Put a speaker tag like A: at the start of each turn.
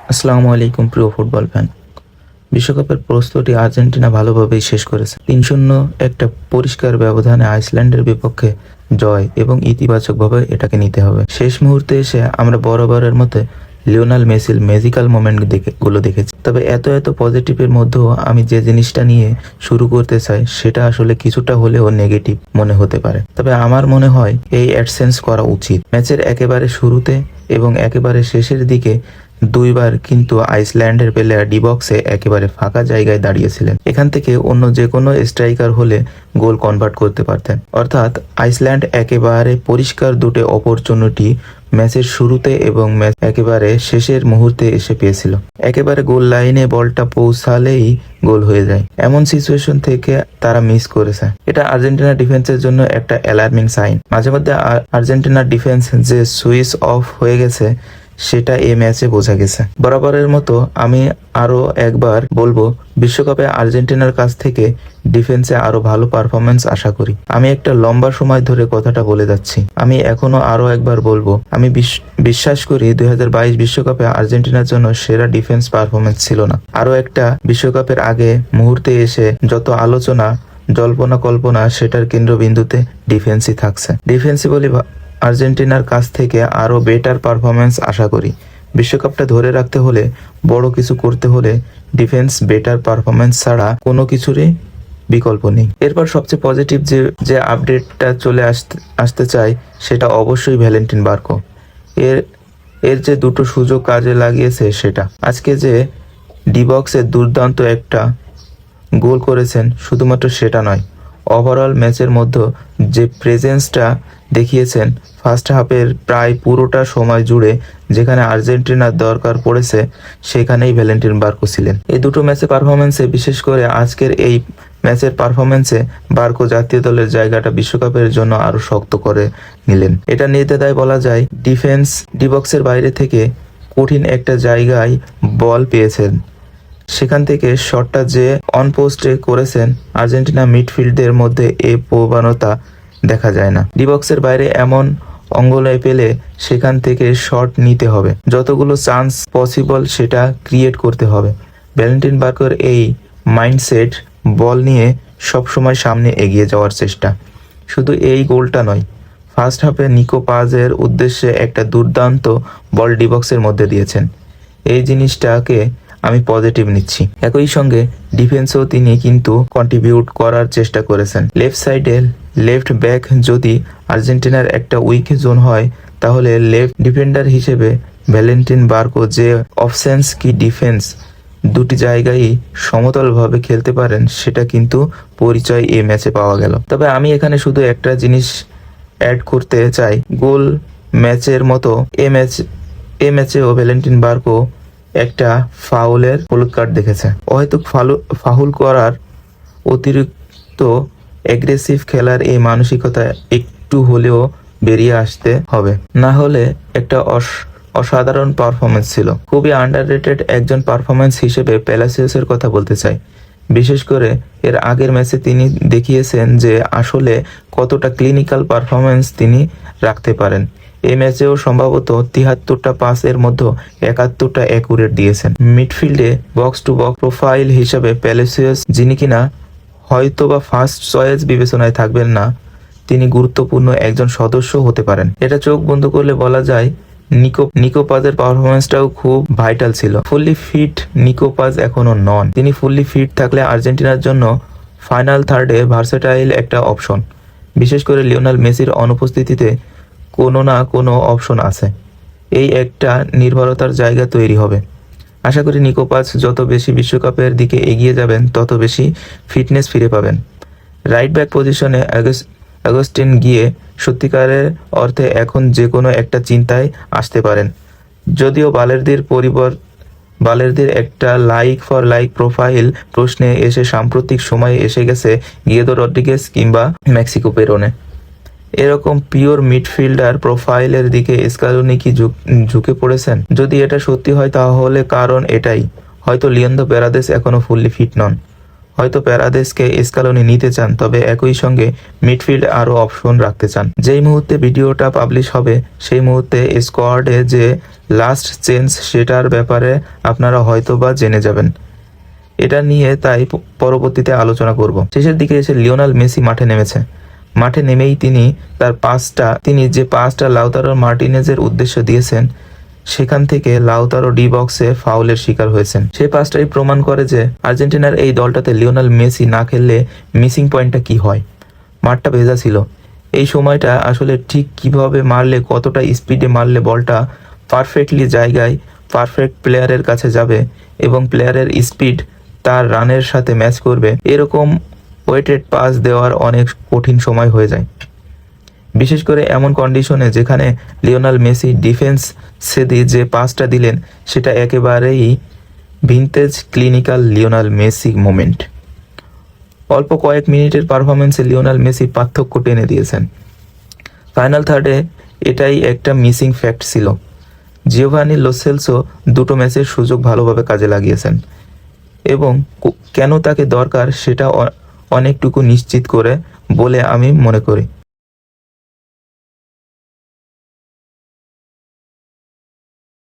A: আসসালামু আলাইকুম প্রিয় ফুটবল ফ্যান। বিশ্বকাপের প্রস্তুতি আর্জেন্টিনা ভালোভাবেই শেষ করেছে। ৩-০ একটা পরিষ্কার ব্যবধানে আইসল্যান্ডের বিপক্ষে জয় এবং ইতিবাচকভাবে এটাকে নিতে হবে। শেষ মুহূর্তে এসে আমরা বরাবরের মতো লিওনেল মেসির ম্যাজিক্যাল মোমেন্ট দেখেছি। তবে এত পজিটিভের মধ্যেও আমি যে জিনিসটা নিয়ে শুরু করতে চাই সেটা আসলে কিছুটা হলেও নেগেটিভ মনে হতে পারে। তবে আমার মনে হয় এই অ্যাডসেন্স করা উচিত। ম্যাচের একেবারে শুরুতে এবং একেবারে শেষের দিকে দুইবার কিন্তু আইসল্যান্ডের প্লেয়ার ডি বক্সে একেবারে ফাঁকা জায়গায় দাঁড়িয়েছিলেন। এখান থেকে অন্য যে কোনো স্ট্রাইকার হলে গোল কনভার্ট করতে পারতেন। অর্থাৎ আইসল্যান্ড একেবারে পরিষ্কার দুটো অপরচুনিটি ম্যাচের শুরুতে এবং ম্যাচ একেবারে শেষের মুহূর্তে এসে পেয়েছিল। একেবারে গোল লাইনে বলটা পৌঁছালেই গোল হয়ে যায়, এমন সিচুয়েশন থেকে তারা মিস করেছে। এটা আর্জেন্টিনা ডিফেন্সের জন্য একটা অ্যালার্মিং সাইন। মাঝে মধ্যে আর্জেন্টিনার ডিফেন্স যে সুইচ অফ হয়ে গেছে সেটা এই ম্যাচে বোঝা গেছে। বরাবরের মতো আমি আরো একবার বলবো, বিশ্বকাপে আর্জেন্টিনার কাছ থেকে ডিফেন্সে আরো ভালো পারফরমেন্স আশা করি। আমি একটা লম্বা সময় ধরে কথাটা বলে যাচ্ছি, আমি এখনো আরো একবার বলবো, আমি বিশ্বাস করি 2022 বিশ্বকাপে আর্জেন্টিনার জন্য সেরা ডিফেন্স পারফরমেন্স ছিল না। আরো একটা বিশ্বকাপের আগে মুহূর্তে এসে যত আলোচনা জল্পনা কল্পনা সেটার কেন্দ্রবিন্দুতে ডিফেন্সই থাকছে। ডিফেন্সিভলি আর্জেন্টিনার কাছ থেকে আরও বেটার পারফরমেন্স আশা করি। বিশ্বকাপটা ধরে রাখতে হলে, বড় কিছু করতে হলে ডিফেন্স বেটার পারফরমেন্স ছাড়া কোনো কিছুরই বিকল্প নেই। এরপর সবচেয়ে পজিটিভ যে আপডেটটা চলে আসতে চাই সেটা অবশ্যই ভ্যালেন্টিন বার্কো। এর যে দুটো সুযোগ কাজে লাগিয়েছে সেটা। আজকে যে ডি বক্সে দুর্দান্ত একটা গোল করেছেন, শুধুমাত্র সেটা নয়, ওভারঅল ম্যাচের মধ্যে যে প্রেজেন্সটা দেখিয়েছেন ফার্স্ট হাফের প্রায় পুরোটা সময় জুড়ে, যেখানে আর্জেন্টিনার দরকার পড়েছে সেখানেই ভ্যালেন্টিন বার্কো ছিলেন। এই দুটো ম্যাচের পারফরমেন্সে, বিশেষ করে আজকের এই ম্যাচের পারফরমেন্সে বার্কো জাতীয় দলের জায়গাটা বিশ্বকাপের জন্য আরো শক্ত করে নিলেন। এটা নির্দ্বিধায় বলা যায় ডিফেন্স ডি বক্সের বাইরে থেকে কঠিন একটা জায়গায় বল পেয়েছেন, সেখান থেকে শটটা যে অন পোস্টে করেছেন, আর্জেন্টিনা মিডফিল্ডের মধ্যে এই প্রবণতা দেখা যায় না। ডি বক্সের বাইরে এমন অঙ্গলে পেলে সেখান থেকে শট নিতে হবে, যতগুলো চান্স পসিবল সেটা ক্রিয়েট করতে হবে। ভ্যালেন্টিন বার্কোর এই মাইন্ডসেট, বল নিয়ে সবসময় সামনে এগিয়ে যাওয়ার চেষ্টা। শুধু এই গোলটা নয়, ফার্স্ট হাফে নিকো পাজের উদ্দেশ্যে একটা দুর্দান্ত বল ডি বক্সের মধ্যে দিয়েছেন। এই জিনিসটাকে আমি পজিটিভ নিচ্ছি। একই সঙ্গে ডিফেন্সেও তিনি কিন্তু কন্ট্রিবিউট করার চেষ্টা করেছেন। লেফট সাইডে লেফট ব্যাক যদি আর্জেন্টিনার একটা উইক জোন হয়, তাহলে লেফট ডিফেন্ডার হিসেবে ভ্যালেন্টিন বার্কো যে অফেন্স কি ডিফেন্স দুটি জায়গায় সমতলভাবে খেলতে পারেন, সেটা কিন্তু পরিচয় এই ম্যাচে পাওয়া গেল। তবে আমি এখানে শুধু একটা জিনিস অ্যাড করতে চাই, গোল ম্যাচের মতো এ ম্যাচেও ভ্যালেন্টিন বার্কো একটা ফাউলের হলুদ কার্ড দেখেছে। হয়তো ফাউল করার অতিরিক্ত অ্যাগ্রেসিভ খেলার এই মানসিকতা একটু হলেও বেরিয়ে আসতে হবে, না হলে একটা অসাধারণ পারফরমেন্স ছিল। খুবই আন্ডাররেটেড একজন পারফরমেন্স হিসেবে প্যালাসিওসের কথা বলতে চাই। বিশেষ করে এর আগের ম্যাচে তিনি দেখিয়েছেন যে আসলে কতটা ক্লিনিক্যাল পারফরমেন্স তিনি রাখতে পারেন। এই ম্যাচেও সম্ভবত ৭৩টা পাসের মধ্যে ৭১টা অ্যাকুরেট দিয়েছেন। মিডফিল্ডে বক্স টু বক্স প্রোফাইল হিসেবে প্যালাসিওস, যিনি কিনা হয়তোবা ফার্স্ট চয়েস বিবেচনায় থাকবেন না, তিনি গুরুত্বপূর্ণ একজন সদস্য হতে পারেন। এটা চোখ বন্ধ করলে বলা যায় নিকো পাজের পারফরমেন্সটাও খুব ভাইটাল ছিল। ফুললি ফিট নিকো পাজ এখনো নন। তিনি ফুললি ফিট থাকলে আর্জেন্টিনার জন্য ফাইনাল থার্ডে ভার্সেটাইল একটা অপশন। বিশেষ করে লিওনেল মেসির অনুপস্থিতিতে কোনো না কোনো অপশন আছে, এই একটা নির্ভরতার জায়গা তৈরি হবে। আশা করি নিকো পাজ যত বেশি বিশ্বকাপের দিকে এগিয়ে যাবেন, তত বেশি ফিটনেস ফিরে পাবেন। রাইট ব্যাক পজিশনে অগাস্টিন গিয়ে সত্যিকারের অর্থে এখন যে কোনো একটা চিন্তায় আসতে পারেন। যদিও বালেরদের একটা লাইক ফর লাইক প্রোফাইল প্রশ্নে এসে সাম্প্রতিক সময়ে এসে গেছে গিয়েদো রড্রিগেজ কিংবা মেক্সিকো পেরোনে। এরকম পিওর মিডফিল্ডার প্রোফাইলের দিকে স্কালোনি কি ঝুঁকে পড়েছেন? যদি এটা সত্যি হয় তাহলে কারণ এটাই, হয়তো লিওনেল পেরাদেস এখনো ফুললি ফিট নন, হয়তো প্যারাদেসকে স্কালোনি নিতে চান, তবে একই সঙ্গে মিডফিল্ড আরও অপশন রাখতে চান। যেই মুহূর্তে ভিডিওটা পাবলিশ হবে সেই মুহূর্তে স্কোয়াডে যে লাস্ট চেঞ্জ সেটার ব্যাপারে আপনারা হয়তোবা জেনে যাবেন। এটা নিয়ে তাই পরবর্তীতে আলোচনা করব। শেষের দিকে এসে লিওনেল মেসি মাঠে নেমেছে। মাঠে নেমেই তিনি যে পাসটা লাউতারো মার্টিনেজের উদ্দেশ্য দিয়েছেন, সেখান থেকে লাউতারো ডি বক্সে ফাউলের শিকার হয়েছেন। সেই পাসটাই প্রমাণ করে যে আর্জেন্টিনার এই দলটাতে লিওনেল মেসি না খেললে মিসিং পয়েন্টটা কি হয়। মাঠটা ভেজা ছিল। এই সময়টা আসলে ঠিক কিভাবে মারলে, কতটা স্পিডে মারলে বলটা পারফেক্টলি জায়গায় পারফেক্ট প্লেয়ারের কাছে যাবে এবং প্লেয়ারের স্পিড তার রানের সাথে ম্যাচ করবে, এরকম ওয়েটেড পাস দেওয়ার অনেক কঠিন সময় হয়ে যায়। বিশেষ করে এমন কন্ডিশনে যেখানে লিওনেল মেসি ডিফেন্স সেদি যে পাসটা দিলেন সেটা একেবারেই vintage clinical Lionel Messi moment. অল্প কয়েক মিনিটের পারফরমেন্সে লিওনেল মেসি পার্থক্য টেনে দিয়েছেন। ফাইনাল থার্ডে এটাই একটা মিসিং ফ্যাক্ট ছিল। জিওভানি লো সেলসো দুটো ম্যাচের সুযোগ ভালোভাবে কাজে লাগিয়েছেন এবং কেন তাকে দরকার সেটা অনেকটুকু নিশ্চিত করে বলে আমি মনে করি।